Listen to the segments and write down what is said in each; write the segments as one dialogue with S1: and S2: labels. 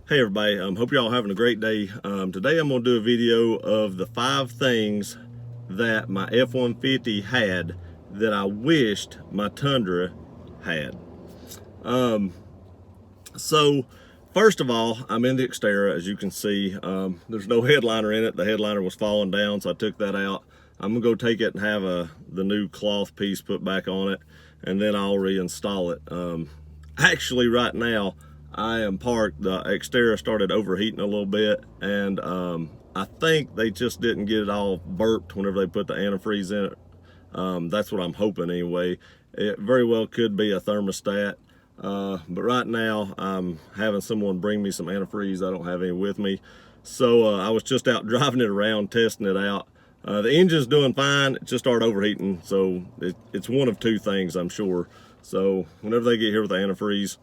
S1: Hey everybody, hope you're all having a great day. Today I'm going to do a video of the 5 things that my F-150 had that I wished my Tundra had. So first of all, I'm in the Xterra, as you can see. There's no headliner in it. The headliner was falling down, so I took that out. I'm going to go take it and have the new cloth piece put back on it, and then I'll reinstall it. Actually, right now, I am parked. The Xterra started overheating a little bit, and I think they just didn't get it all burped whenever they put the antifreeze in it. That's what I'm hoping anyway. It very well could be a thermostat, but right now I'm having someone bring me some antifreeze. I don't have any with me, so I was just out driving it around, testing it out. The engine's doing fine. It just started overheating, so it's one of 2 things, I'm sure. So whenever they get here with the antifreeze,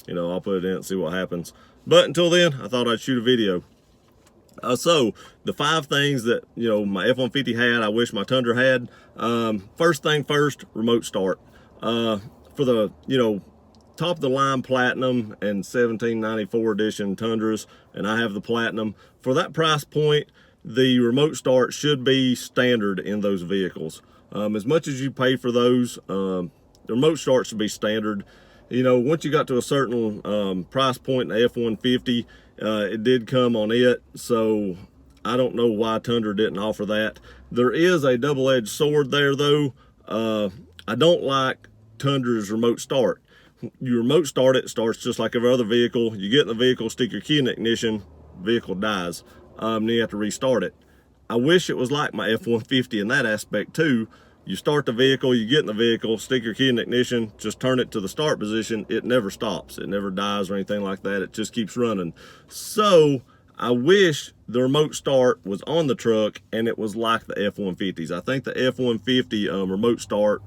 S1: I'll put it in and see what happens. But until then, I thought I'd shoot a video. So the 5 things that, my F-150 had, I wish my Tundra had. First thing first, remote start. For the, top of the line Platinum and 1794 edition Tundras, and I have the Platinum. For that price point, the remote start should be standard in those vehicles. As much as you pay for those, the remote start should be standard. Once you got to a certain price point in the F-150, it did come on it, so I don't know why Tundra didn't offer that. There is a double-edged sword there, though. I don't like Tundra's remote start. You remote start it, starts just like every other vehicle. You get in the vehicle, stick your key in the ignition, vehicle dies. Then you have to restart it. I wish it was like my F-150 in that aspect, too. You start the vehicle, you get in the vehicle, stick your key in the ignition, just turn it to the start position. It never stops. It never dies or anything like that. It just keeps running. So I wish the remote start was on the truck and it was like the F-150s. I think the F-150 remote start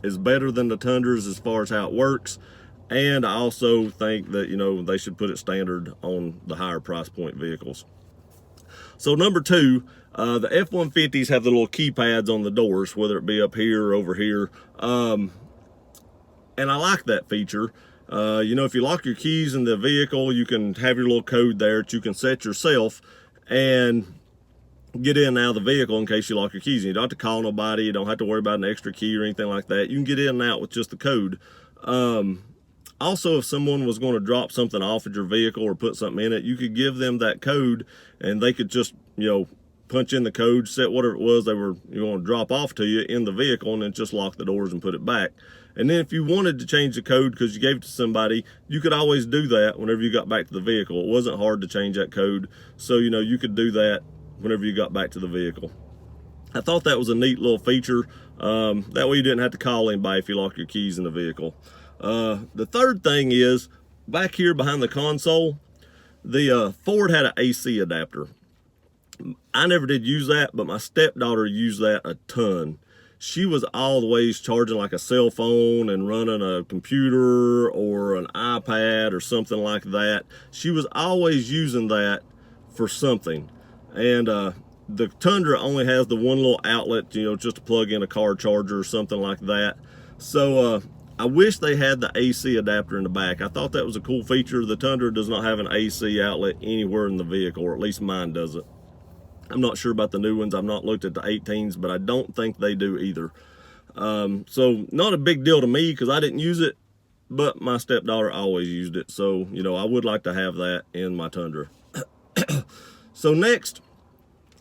S1: is better than the Tundras as far as how it works. And I also think that, they should put it standard on the higher price point vehicles. So number 2, the F-150s have the little keypads on the doors, whether it be up here or over here. And I like that feature. If you lock your keys in the vehicle, you can have your little code there that you can set yourself and get in and out of the vehicle in case you lock your keys. You don't have to call nobody. You don't have to worry about an extra key or anything like that. You can get in and out with just the code. Also, if someone was going to drop something off at your vehicle or put something in it, you could give them that code and they could just, punch in the code, set whatever it was they were going to drop off to you in the vehicle, and then just lock the doors and put it back. And then if you wanted to change the code because you gave it to somebody, you could always do that whenever you got back to the vehicle. It wasn't hard to change that code. So, you could do that whenever you got back to the vehicle. I thought that was a neat little feature. That way you didn't have to call anybody if you lock your keys in the vehicle. The third thing is, back here behind the console, the Ford had an AC adapter. I never did use that, but my stepdaughter used that a ton. She was always charging like a cell phone and running a computer or an iPad or something like that. She was always using that for something. And the Tundra only has the one little outlet, just to plug in a car charger or something like that. So I wish they had the AC adapter in the back. I thought that was a cool feature. The Tundra does not have an AC outlet anywhere in the vehicle, or at least mine doesn't. I'm not sure about the new ones. I've not looked at the 18s, but I don't think they do either. So not a big deal to me because I didn't use it, but my stepdaughter always used it. So, I would like to have that in my Tundra. So next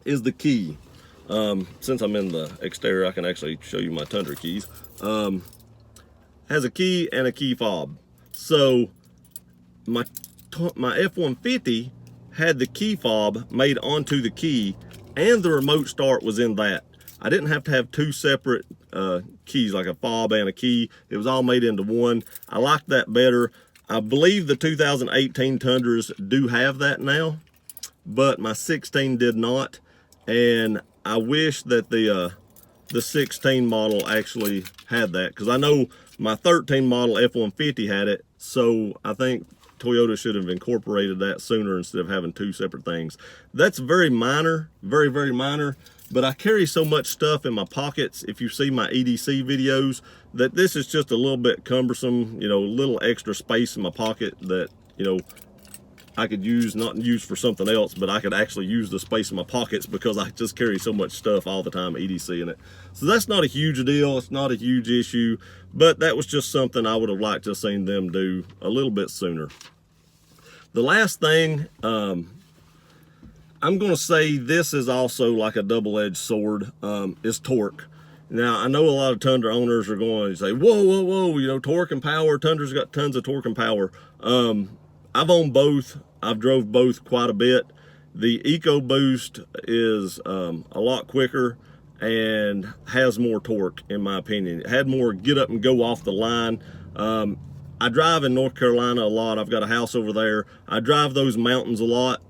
S1: is the key. Since I'm in the Xterra, I can actually show you my Tundra keys. Has a key and a key fob. So my F-150 had the key fob made onto the key, and the remote start was in that. I didn't have to have 2 separate keys, like a fob and a key. It was all made into one. I like that better. I believe the 2018 Tundras do have that now, but my 16 did not. And I wish that the 16 model actually had that, because I know my 13 model F-150 had it. So I think Toyota should have incorporated that sooner instead of having 2 separate things. That's very minor, very, very minor, but I carry so much stuff in my pockets, if you see my EDC videos, that this is just a little bit cumbersome, a little extra space in my pocket that, I could use, not use for something else, but I could actually use the space in my pockets because I just carry so much stuff all the time, EDC in it. So that's not a huge deal. It's not a huge issue, but that was just something I would have liked to have seen them do a little bit sooner. The last thing, I'm going to say this is also like a double-edged sword, is torque. Now, I know a lot of Tundra owners are going to say, whoa, whoa, whoa, you know, torque and power. Tundra's got tons of torque and power. I've owned both. I've drove both quite a bit. The EcoBoost is a lot quicker and has more torque, in my opinion. It had more get up and go off the line. I drive in North Carolina a lot. I've got a house over there. I drive those mountains a lot,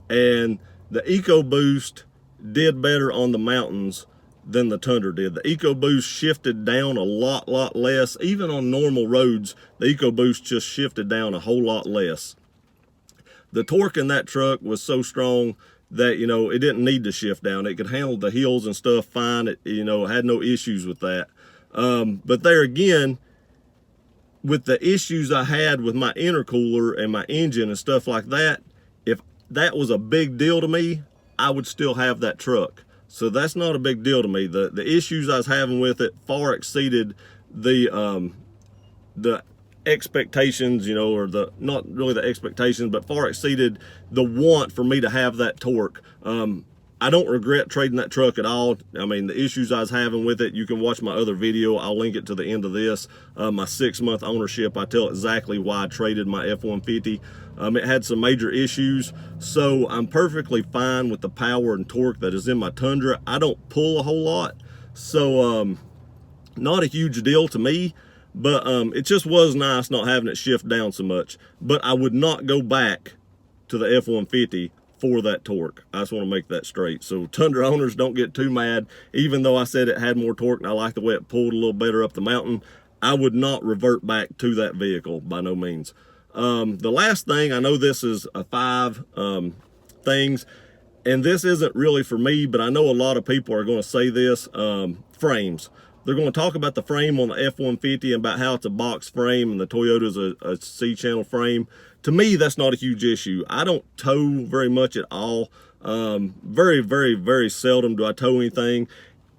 S1: and the EcoBoost did better on the mountains than the Tundra did. The EcoBoost shifted down a lot less. Even on normal roads, the EcoBoost just shifted down a whole lot less. The torque in that truck was so strong that, you know, it didn't need to shift down. It could handle the hills and stuff fine. It, you know, had no issues with that. But there again, with the issues I had with my intercooler and my engine and stuff like that, if that was a big deal to me, I would still have that truck. So that's not a big deal to me. The issues I was having with it far exceeded the expectations, you know, or the, not really the expectations, but far exceeded the want for me to have that torque. I don't regret trading that truck at all. I mean, the issues I was having with it, you can watch my other video. I'll link it to the end of this. My 6-month ownership, I tell exactly why I traded my F150. It had some major issues, so I'm perfectly fine with the power and torque that is in my Tundra. I don't pull a whole lot, so not a huge deal to me, but it just was nice not having it shift down so much. But I would not go back to the F150 for that torque. I just want to make that straight. So Tundra owners, don't get too mad. Even though I said it had more torque and I like the way it pulled a little better up the mountain, I would not revert back to that vehicle by no means. The last thing, I know this is a 5 things, and this isn't really for me, but I know a lot of people are going to say this, frames. They're going to talk about the frame on the F-150 and about how it's a box frame and the Toyota's a C-channel frame. To me, that's not a huge issue. I don't tow very much at all. Very seldom do I tow anything.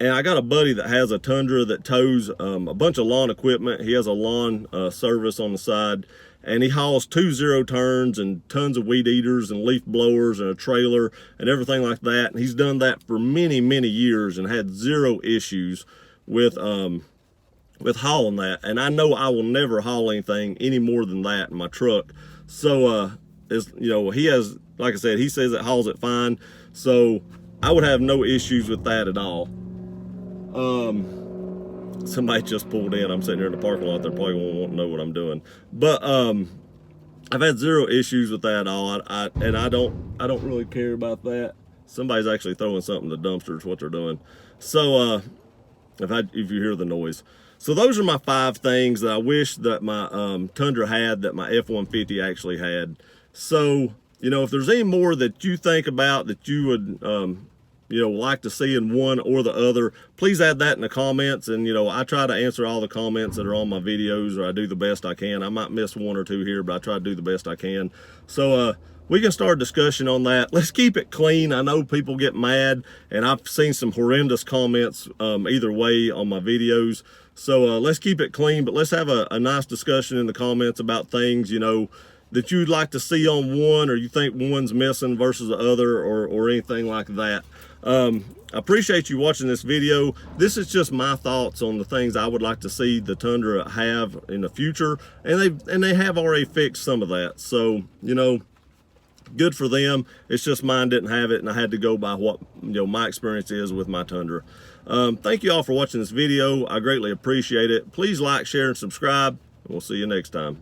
S1: And I got a buddy that has a Tundra that tows a bunch of lawn equipment. He has a lawn service on the side, and he hauls 2 0-turns and tons of weed eaters and leaf blowers and a trailer and everything like that. And he's done that for many years and had 0 issues with hauling that. And I know I will never haul anything any more than that in my truck. So it's, you know, he has, like I said, he says it hauls it fine, so I would have no issues with that at all. Somebody just pulled in. I'm sitting here in the parking lot. They're probably gonna want to know what I'm doing, but I've had 0 issues with that at all. I don't really care about that. Somebody's actually throwing something in the dumpster is what they're doing. So if you hear the noise. So those are my 5 things that I wish that my Tundra had that my F-150 actually had. So, you know, if there's any more that you think about that you would, you know, like to see in one or the other, please add that in the comments. And, you know, I try to answer all the comments that are on my videos, or I do the best I can. I might miss 1 or 2 here, but I try to do the best I can. So, we can start a discussion on that. Let's keep it clean. I know people get mad, and I've seen some horrendous comments either way on my videos. So let's keep it clean, but let's have a nice discussion in the comments about things, you know, that you'd like to see on one, or you think one's missing versus the other, or anything like that. I appreciate you watching this video. This is just my thoughts on the things I would like to see the Tundra have in the future, and they have already fixed some of that. So, you know, good for them. It's just mine didn't have it, and I had to go by what, you know, my experience is with my Tundra. Thank you all for watching this video. I greatly appreciate it. Please like, share, and subscribe. We'll see you next time.